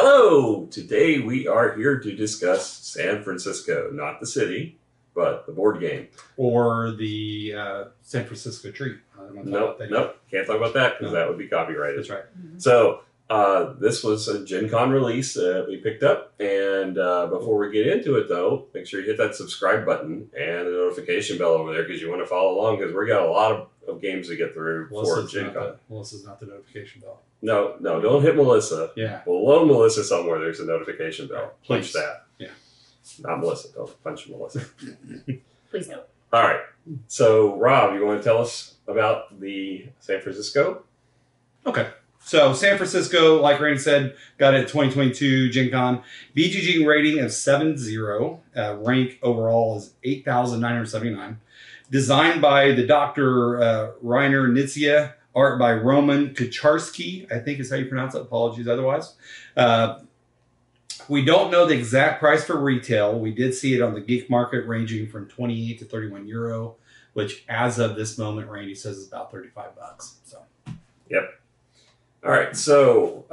Hello! Today we are here to discuss San Francisco, not the city, but the board game. Or the San Francisco treat. Nope, can't talk about that because that would be copyrighted. That's right. So, this was a Gen Con release that we picked up, and before we get into it though, make sure you hit that subscribe button and the notification bell over there because you want to follow along because we got a lot of games to get through for Gen Con. Melissa's not the notification bell. No, don't hit Melissa. Yeah. Below Melissa somewhere there's a notification bell. Punch Please. that. Yeah. Not Melissa. Don't punch Melissa. Please don't. All right. So, Rob, you want to tell us about the San Francisco? Okay. So, San Francisco, like Randy said, got it 2022 Gen Con. BGG rating of 7.0. Rank overall is 8,979. Designed by the Dr. Rainer Nitzia. Art by Roman Kucharski, I think is how you pronounce it. Apologies otherwise. We don't know the exact price for retail. We did see it on the geek market ranging from 28 to 31 euro, which as of this moment, Randy says is about 35 bucks. So, yep. All right. So,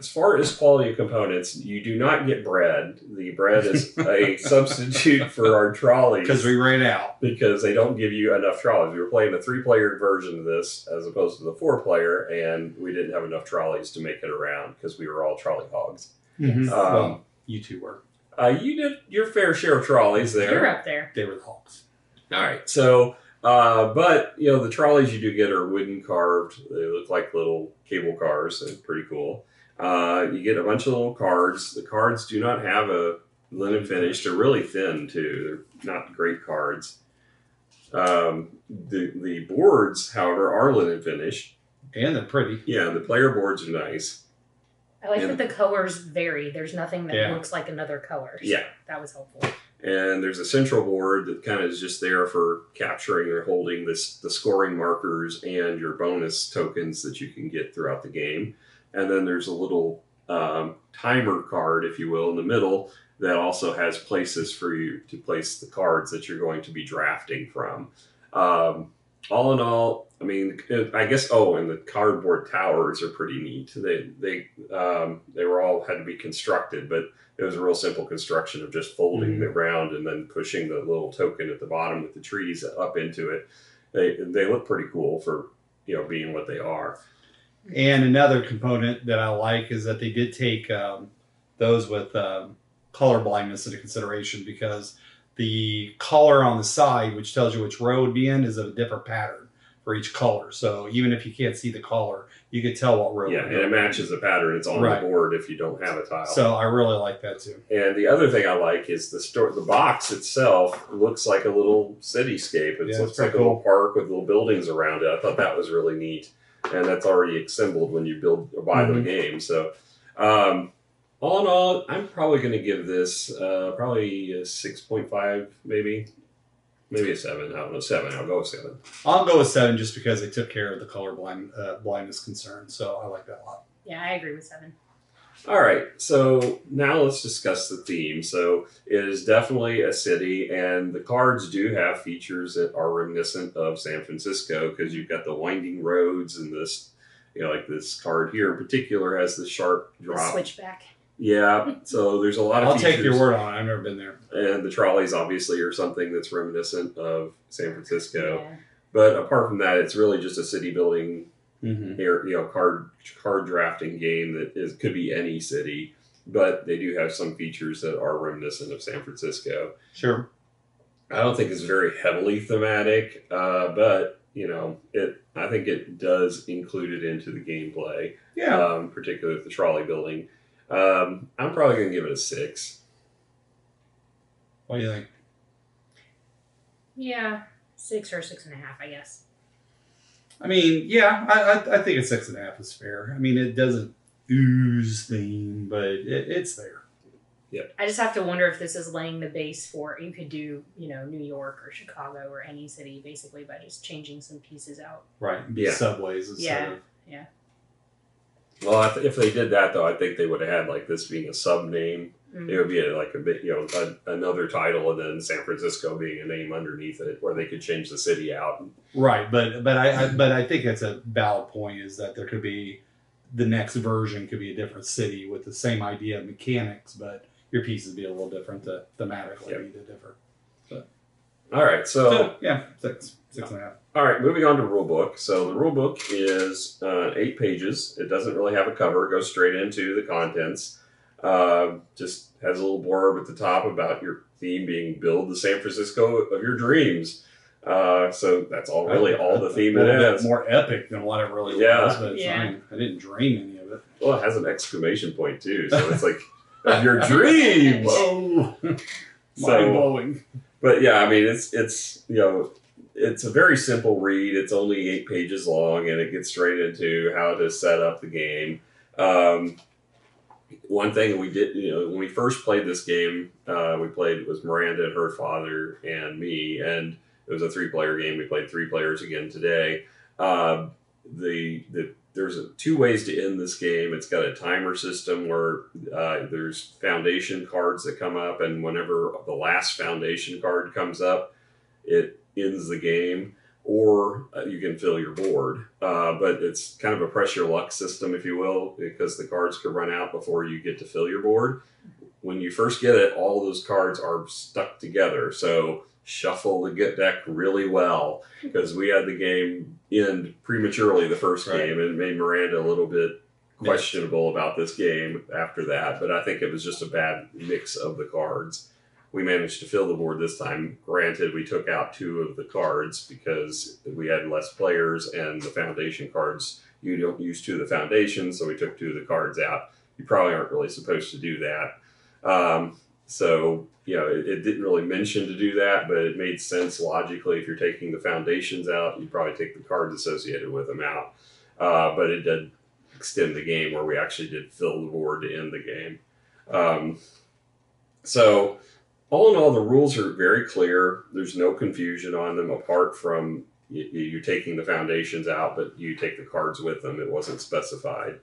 as far as quality of components, you do not get bread. The bread is a substitute for our trolleys. Because we ran out. Because they don't give you enough trolleys. We were playing the 3-player version of this as opposed to the 4-player, and we didn't have enough trolleys to make it around because we were all trolley hogs. Mm-hmm. Well, you two were. You did your fair share of trolleys there. You're up there. They were the hogs. All right. So, but, the trolleys you do get are wooden carved. They look like little cable cars. They're pretty cool. You get a bunch of little cards. The cards do not have a linen finish. They're really thin, too. They're not great cards. The boards, however, are linen finished. And they're pretty. Yeah, the player boards are nice. I like that the colors vary. There's nothing that looks like another color. So yeah. That was helpful. And there's a central board that kind of is just there for capturing or holding the scoring markers and your bonus tokens that you can get throughout the game. And then there's a little timer card, if you will, in the middle that also has places for you to place the cards that you're going to be drafting from. All in all, I mean, I guess. Oh, and the cardboard towers are pretty neat. They were all had to be constructed, but it was a real simple construction of just folding it around and then pushing the little token at the bottom with the trees up into it. They look pretty cool for being what they are. And another component that I like is that they did take those with color blindness into consideration because the color on the side, which tells you which row it would be in, is of a different pattern for each color. So even if you can't see the color, you could tell what row. Yeah, and it matches the pattern. It's on the board if you don't have a tile. So I really like that too. And the other thing I like is the box itself looks like a little cityscape. It looks like a little park with little buildings around it. I thought that was really neat. And that's already assembled when you build or buy the game. So all in all, I'm probably going to give this probably a 6.5, maybe a 7. I don't know, 7. I'll go with 7. I'll go with 7 just because they took care of the color blindness concern. So I like that a lot. Yeah, I agree with 7. All right, so now let's discuss the theme. So it is definitely a city, and the cards do have features that are reminiscent of San Francisco because you've got the winding roads and this, like this card here in particular has the sharp drop. The switchback. Yeah, so there's a lot of features. I'll take your word on it. I've never been there. And the trolleys obviously are something that's reminiscent of San Francisco. Yeah. But apart from that, it's really just a city building card drafting game that could be any city. But they do have some features that are reminiscent of San Francisco. Sure. I don't think it's very heavily thematic, but I think it does include it into the gameplay. Yeah. Particularly with the trolley building. I'm probably going to give it a 6. What do you think? Yeah, 6 or 6.5, I guess. I mean, yeah, I think a 6.5 is fair. I mean, it doesn't ooze theme, but it's there. Yeah. I just have to wonder if this is laying the base for you could do, New York or Chicago or any city basically by just changing some pieces out. Right. Yeah. Subways instead of. Yeah. Well, if they did that, though, I think they would have had like this being a sub name. Mm-hmm. It would be a bit, another title, and then San Francisco being a name underneath it, where they could change the city out. Right, but I think that's a valid point. Is that there could be the next version could be a different city with the same idea of mechanics, but your pieces be a little different thematically to differ. But, all right, so yeah, 6.5. All right, moving on to Rulebook. So the Rulebook is 8 pages. It doesn't really have a cover. It goes straight into the contents. Just has a little blurb at the top about your theme being build the San Francisco of your dreams. So that's all the theme it has. More epic than what it really was, but I didn't dream any of it. Well, it has an exclamation point too, so it's like of your dreams. Whoa, mind blowing. But yeah, I mean, it's it's a very simple read. It's only 8 pages long, and it gets straight into how to set up the game. One thing we did, when we first played this game, it was Miranda and her father and me, and it was a 3-player game. We played 3 players again today. There's 2 ways to end this game. It's got a timer system where there's foundation cards that come up, and whenever the last foundation card comes up, it ends the game, or you can fill your board. But it's kind of a press your luck system, if you will, because the cards could run out before you get to fill your board. When you first get it, all those cards are stuck together. So shuffle the deck really well, because we had the game end prematurely the first game, and it made Miranda a little bit questionable about this game after that. But I think it was just a bad mix of the cards. We managed to fill the board this time. Granted, we took out 2 of the cards because we had less players, and the foundation cards, you don't use 2 of the foundations, so we took 2 of the cards out. You probably aren't really supposed to do that. So, it didn't really mention to do that, but it made sense logically. If you're taking the foundations out, you'd probably take the cards associated with them out. But it did extend the game where we actually did fill the board to end the game. So all in all, the rules are very clear. There's no confusion on them apart from you taking the foundations out, but you take the cards with them. It wasn't specified.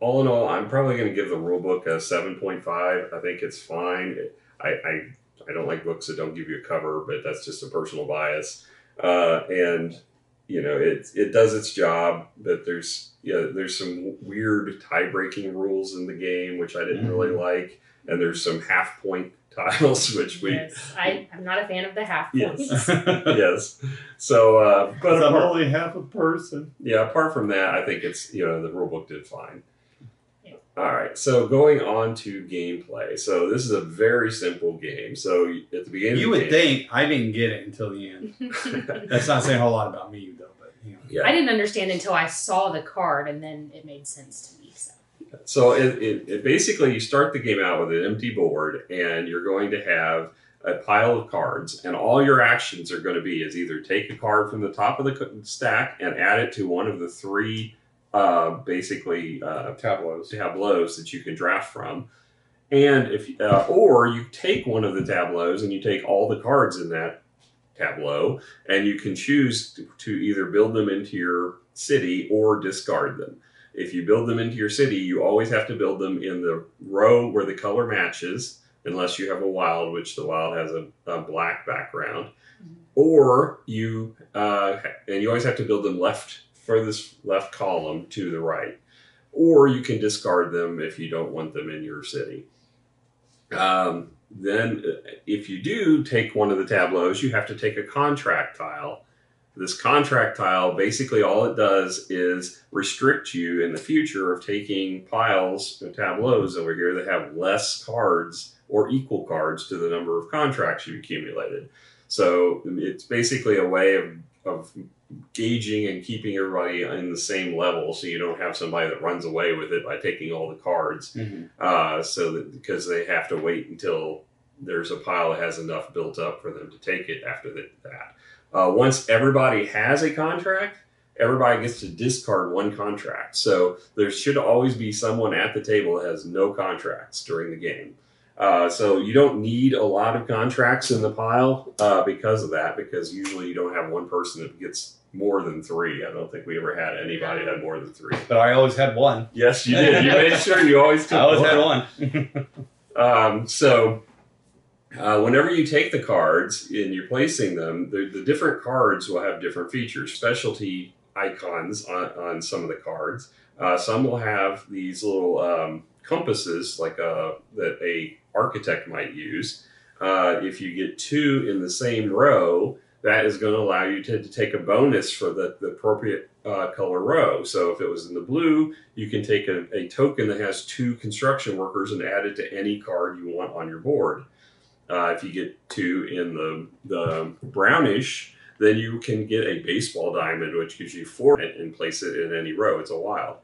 All in all, I'm probably going to give the rule book a 7.5. I think it's fine. I don't like books that don't give you a cover, but that's just a personal bias. And it does its job, but there's some weird tie-breaking rules in the game, which I didn't really like. And there's some half-point tiles, which I'm not a fan of the half points. Yes. So, but I'm only half a person. Yeah, apart from that, I think it's, the rule book did fine. Yeah. All right, so going on to gameplay. So this is a very simple game. So at the beginning you would think I didn't get it until the end. That's not saying a whole lot about me, though. But yeah. I didn't understand until I saw the card, and then it made sense to me. So it basically, you start the game out with an empty board, and you're going to have a pile of cards, and all your actions are going to be is either take a card from the top of the stack and add it to one of the 3 tableaus that you can draft from, and or you take one of the tableaus and you take all the cards in that tableau, and you can choose to either build them into your city or discard them. If you build them into your city, you always have to build them in the row where the color matches, unless you have a wild, which the wild has a black background. Mm-hmm. Or you always have to build them furthest left column to the right. Or you can discard them if you don't want them in your city. Then if you do take one of the tableaus, you have to take a contract tile. This contract tile, basically all it does is restrict you in the future of taking piles of tableaus over here that have less cards or equal cards to the number of contracts you've accumulated. So it's basically a way of gauging and keeping everybody in the same level, so you don't have somebody that runs away with it by taking all the cards. Mm-hmm. Because they have to wait until there's a pile that has enough built up for them to take it after that. Once everybody has a contract, everybody gets to discard one contract. So there should always be someone at the table that has no contracts during the game. So you don't need a lot of contracts in the pile because of that, because usually you don't have one person that gets more than 3. I don't think we ever had anybody that had more than 3. But I always had 1. Yes, you did. You made sure you always took I always had 1. Whenever you take the cards and you're placing them, the different cards will have different features. Specialty icons on some of the cards. Some will have these little compasses like that a architect might use. If you get 2 in the same row, that is going to allow you to take a bonus for the appropriate color row. So if it was in the blue, you can take a token that has 2 construction workers and add it to any card you want on your board. If you get 2 in the brownish, then you can get a baseball diamond, which gives you 4 and place it in any row. It's a wild.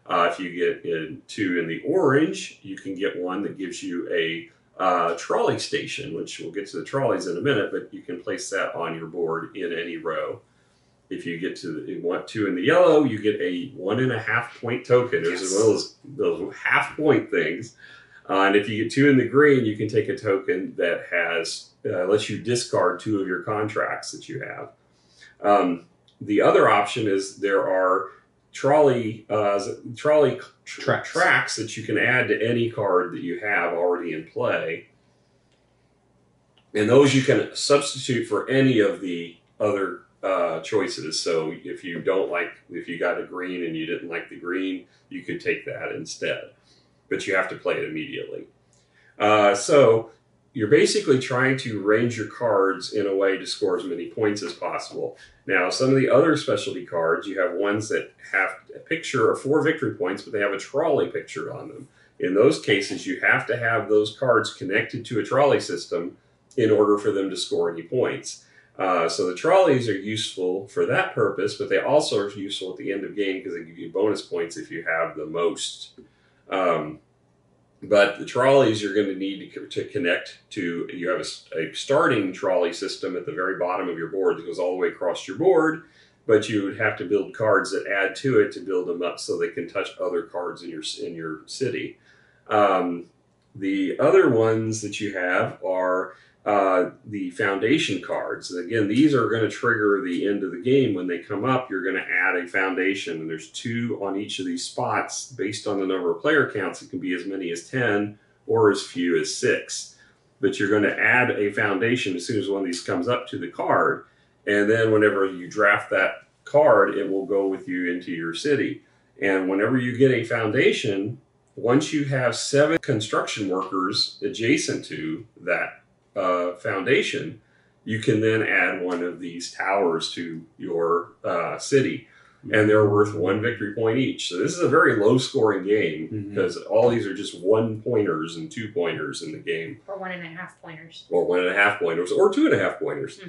If you get 2 in the orange, you can get one that gives you a trolley station, which we'll get to the trolleys in a minute, but you can place that on your board in any row. If you want 2 in the yellow, you get a 1.5 point token. Yes. As well as those half point things. And if you get 2 in the green, you can take a token that lets you discard 2 of your contracts that you have. The other option is there are trolley tracks that you can add to any card that you have already in play. And those you can substitute for any of the other choices. So if you got a green and you didn't like the green, you could take that instead. But you have to play it immediately. So you're basically trying to arrange your cards in a way to score as many points as possible. Now, some of the other specialty cards, you have ones that have a picture of 4 victory points, but they have a trolley picture on them. In those cases, you have to have those cards connected to a trolley system in order for them to score any points. So the trolleys are useful for that purpose, but they also are useful at the end of game because they give you bonus points if you have the most. But the trolleys you're going to need to connect to. You have a starting trolley system at the very bottom of your board that goes all the way across your board, but you would have to build cards that add to it to build them up so they can touch other cards in your city. The other ones that you have are the foundation cards. Again, these are going to trigger the end of the game. When they come up, you're going to add a foundation, and there's 2 on each of these spots based on the number of player counts. It can be as many as 10 or as few as 6. But you're going to add a foundation as soon as one of these comes up to the card, and then whenever you draft that card, it will go with you into your city. And whenever you get a foundation, once you have 7 construction workers adjacent to that foundation, you can then add one of these towers to your city, and they're worth 1 victory point each. So this is a very low scoring game because all these are just 1 pointers and 2 pointers in the game, or 1.5 pointers, or 1.5 pointers, or 2.5 pointers.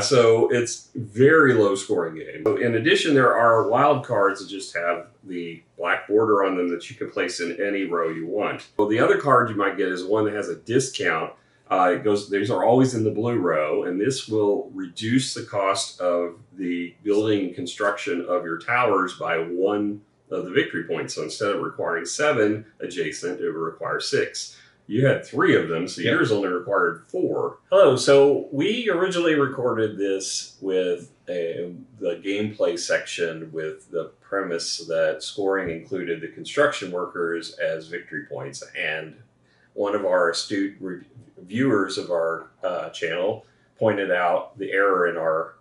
So it's very low scoring game. So in addition, there are wild cards that just have the black border on them that you can place in any row you want. Well, the other card you might get is one that has a discount. These are always in the blue row, and this will reduce the cost of the building and construction of your towers by 1 of the victory points. So instead of requiring 7 adjacent, it will require 6. You had 3 of them, so yours only required 4. Hello, so we originally recorded this with the gameplay section with the premise that scoring included the construction workers as victory points, and one of our astute viewers of our channel pointed out the error in our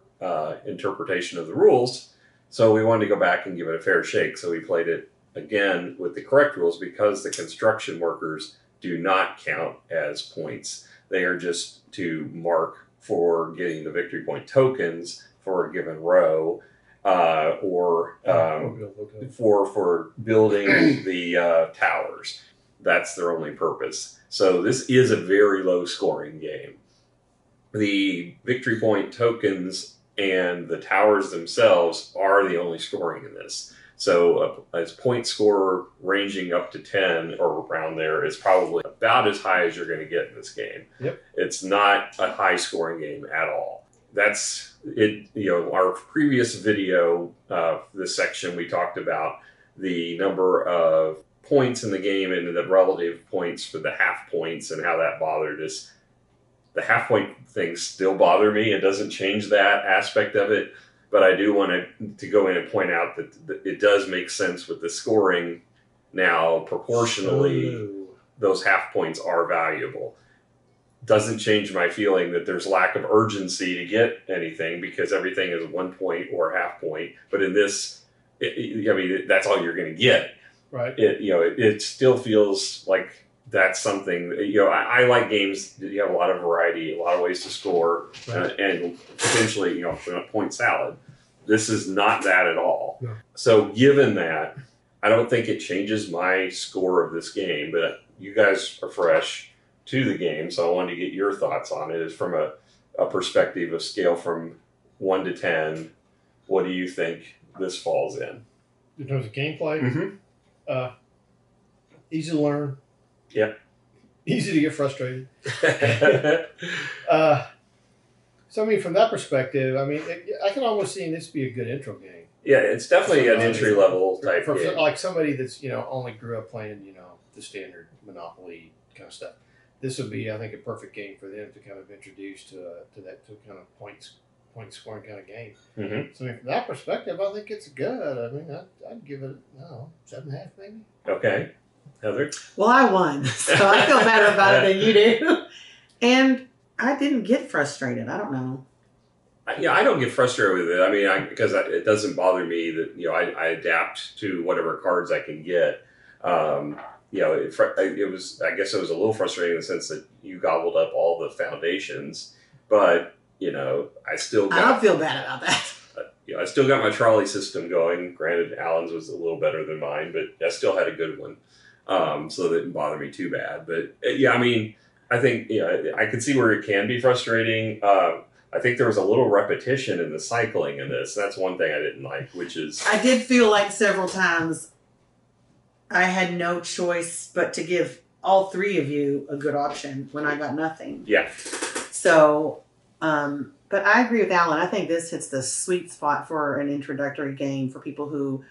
interpretation of the rules, so we wanted to go back and give it a fair shake. So we played it again with the correct rules because the construction workers do not count as points. They are just to mark for getting the victory point tokens for a given row, or for building the towers. That's their only purpose. So this is a very low scoring game. The victory point tokens and the towers themselves are the only scoring in this. So a point score ranging up to 10 or around there is probably about as high as you're going to get in this game. Yep. It's not a high scoring game at all. That's it. Our previous video, this section, we talked about the number of points in the game and the relative points for the half points and how that bothered us. The half point things still bother me. It doesn't change that aspect of it, but I do want to go in and point out that it does make sense with the scoring now. Proportionally, those half points are valuable. doesn't change my feeling that there's lack of urgency to get anything because everything is 1 point or half point. But in this, I mean, that's all you're going to get. Right. It still feels like that's something. I like games that you have a lot of variety, a lot of ways to score, Right. and potentially, a point salad. This is not that at all. No. So given that, I don't think it changes my score of this game, but you guys are fresh to the game, so I wanted to get your thoughts on it. Is from a perspective of scale from 1 to 10, what do you think this falls in? In terms of gameplay, Mm-hmm. Easy to learn. Yeah. Easy to get frustrated. So, I mean, from that perspective, I mean, I can almost see this be a good intro game. Yeah, it's definitely an entry level type for game. like somebody that's only grew up playing the standard Monopoly kind of stuff. This would be, I think, a perfect game for them to kind of introduce to kind of point scoring kind of game. Mm-hmm. So, I mean, from that perspective, I think it's good. I mean, I'd give it 7.5 maybe. Okay, Heather. Well, I won, so I feel better about it than you do. And I didn't get frustrated. I don't know. Yeah, I don't get frustrated with it. I mean, because it doesn't bother me that I adapt to whatever cards I can get. It was. I guess it was a little frustrating in the sense that you gobbled up all the foundations, but I still. I don't feel bad about that. I still got my trolley system going. Granted, Alan's was a little better than mine, but I still had a good one, so that didn't bother me too bad. But I mean, I think I could see where it can be frustrating. I think there was a little repetition in the cycling in this. That's one thing I didn't like, which is... I did feel like several times I had no choice but to give all three of you a good option when I got nothing. Yeah. So, but I agree with Alan. I think this hits the sweet spot for an introductory game for people who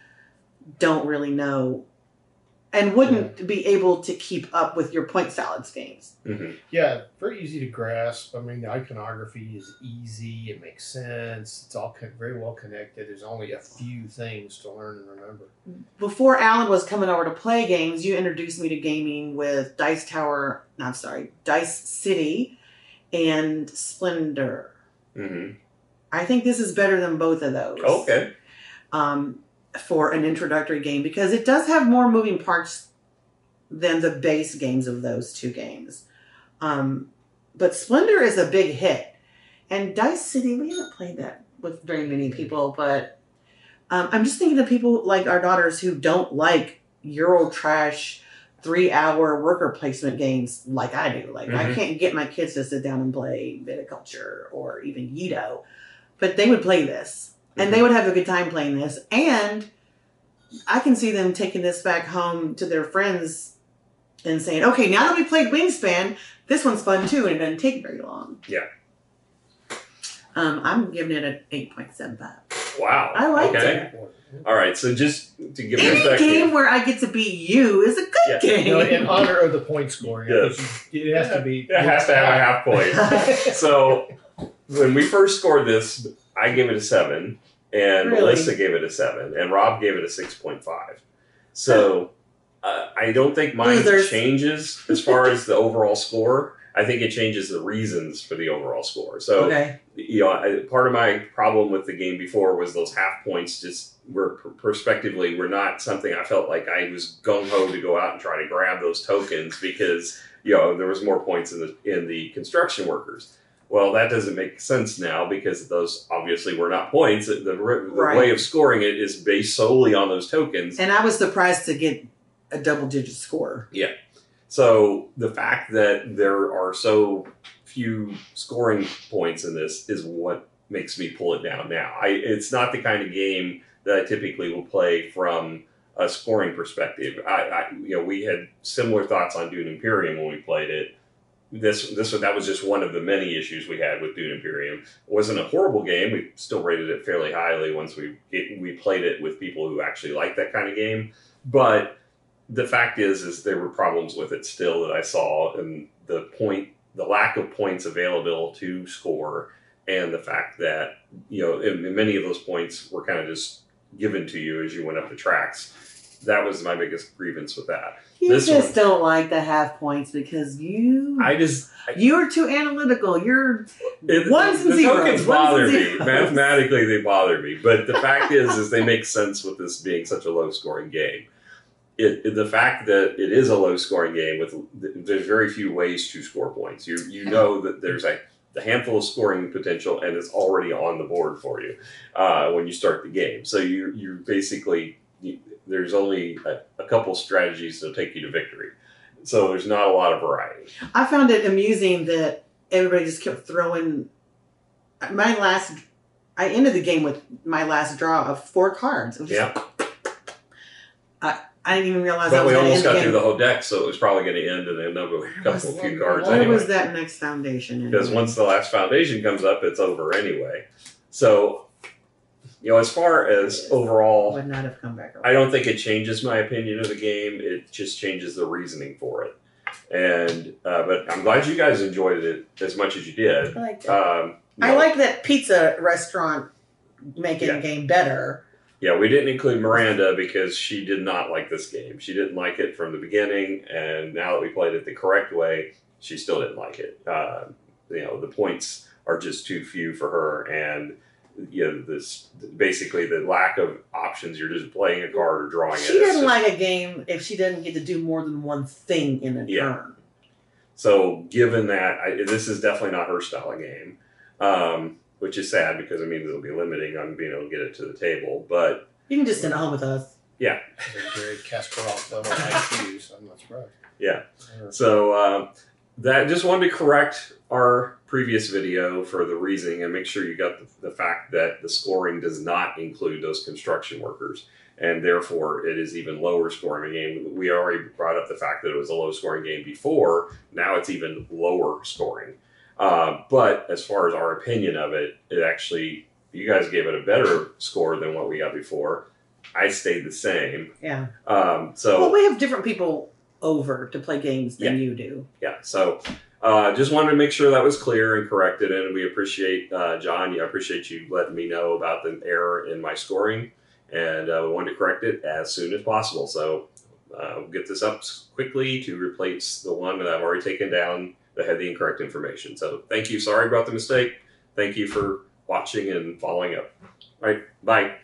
don't really know and wouldn't be able to keep up with your point salads games. Mm-hmm. Yeah, very easy to grasp. I mean, the iconography is easy. It makes sense. It's all very well connected. There's only a few things to learn and remember. Before Alan was coming over to play games, you introduced me to gaming with Dice City and Splendor. Mm-hmm. I think this is better than both of those. Okay. For an introductory game because it does have more moving parts than the base games of those two games. But Splendor is a big hit. And Dice City, we haven't played that with very many people, but I'm just thinking of people like our daughters who don't like Euro trash 3-hour worker placement games like I do. Like I can't get my kids to sit down and play Viticulture or even Yido, but they would play this. And they would have a good time playing this. And I can see them taking this back home to their friends and saying, okay, now that we played Wingspan, this one's fun too, and it doesn't take very long. Yeah. I'm giving it an 8.75. Wow. I liked it. All right, so just to give Any perspective... game where I get to beat you is a good game. In honor of the point scoring, Yes. it has to be... It has to have a half point. So when we first scored this, I gave it a 7. And Really? Melissa gave it a 7, and Rob gave it a 6.5. So I don't think mine Losers. changes as far as the overall score. I think it changes the reasons for the overall score. So, Okay. Part of my problem with the game before was those half points just were prospectively were not something I felt like I was gung ho to go out and try to grab those tokens because there was more points in the construction workers. Well, that doesn't make sense now because those obviously were not points. The way of scoring it is based solely on those tokens. And I was surprised to get a double-digit score. Yeah. So the fact that there are so few scoring points in this is what makes me pull it down now. It's not the kind of game that I typically will play from a scoring perspective. We had similar thoughts on Dune Imperium when we played it. That was just one of the many issues we had with Dune Imperium. It wasn't a horrible game. We still rated it fairly highly once we played it with people who actually like that kind of game. But the fact is there were problems with it still that I saw, and the lack of points available to score, and the fact that and many of those points were kind of just given to you as you went up the tracks. that was my biggest grievance with that. You This just one- don't like the half points because you're too analytical. You're ones and the zeros. tokens ones bother and me. zeros. Mathematically, they bother me. But the fact is they make sense with this being such a low scoring game. The fact that it is a low scoring game there's very few ways to score points. You know that there's a handful of scoring potential and it's already on the board for you when you start the game. So you're basically there's only a couple strategies that'll take you to victory. So there's not a lot of variety. I found it amusing that everybody just kept throwing. I ended the game with my last draw of 4 cards. It was just, I didn't even realize. But we almost end got the through game. the whole deck, so it was probably going to end in another few cards Where anyway. was that next foundation? Because once the last foundation comes up, it's over anyway. So, as far as overall, would not have come back. I don't think it changes my opinion of the game. It just changes the reasoning for it. And but I'm glad you guys enjoyed it as much as you did. I like that. I like that pizza restaurant making the game better. Yeah, we didn't include Miranda because she did not like this game. She didn't like it from the beginning, and now that we played it the correct way, she still didn't like it. The points are just too few for her, and this basically the lack of options. You're just playing a card or drawing it. She doesn't like a game if she doesn't get to do more than one thing in a turn. So, given that, this is definitely not her style of game. Which is sad because it means it'll be limiting on being able to get it to the table. But you can just send it home with us. Yeah. Very Kasparov level IQs. I'm not surprised. Yeah. So that just wanted to correct our previous video for the reasoning and make sure you got the fact that the scoring does not include those construction workers. And therefore, it is even lower scoring game. We already brought up the fact that it was a low scoring game before. Now it's even lower scoring. But as far as our opinion of it, you guys gave it a better score than what we got before. I stayed the same. Yeah. Well, we have different people over to play games than you do. Yeah. So just wanted to make sure that was clear and corrected. And we appreciate, John, I appreciate you letting me know about the error in my scoring. And we wanted to correct it as soon as possible. So we'll get this up quickly to replace the one that I've already taken down that had the incorrect information. So thank you. Sorry about the mistake. Thank you for watching and following up. All right. Bye.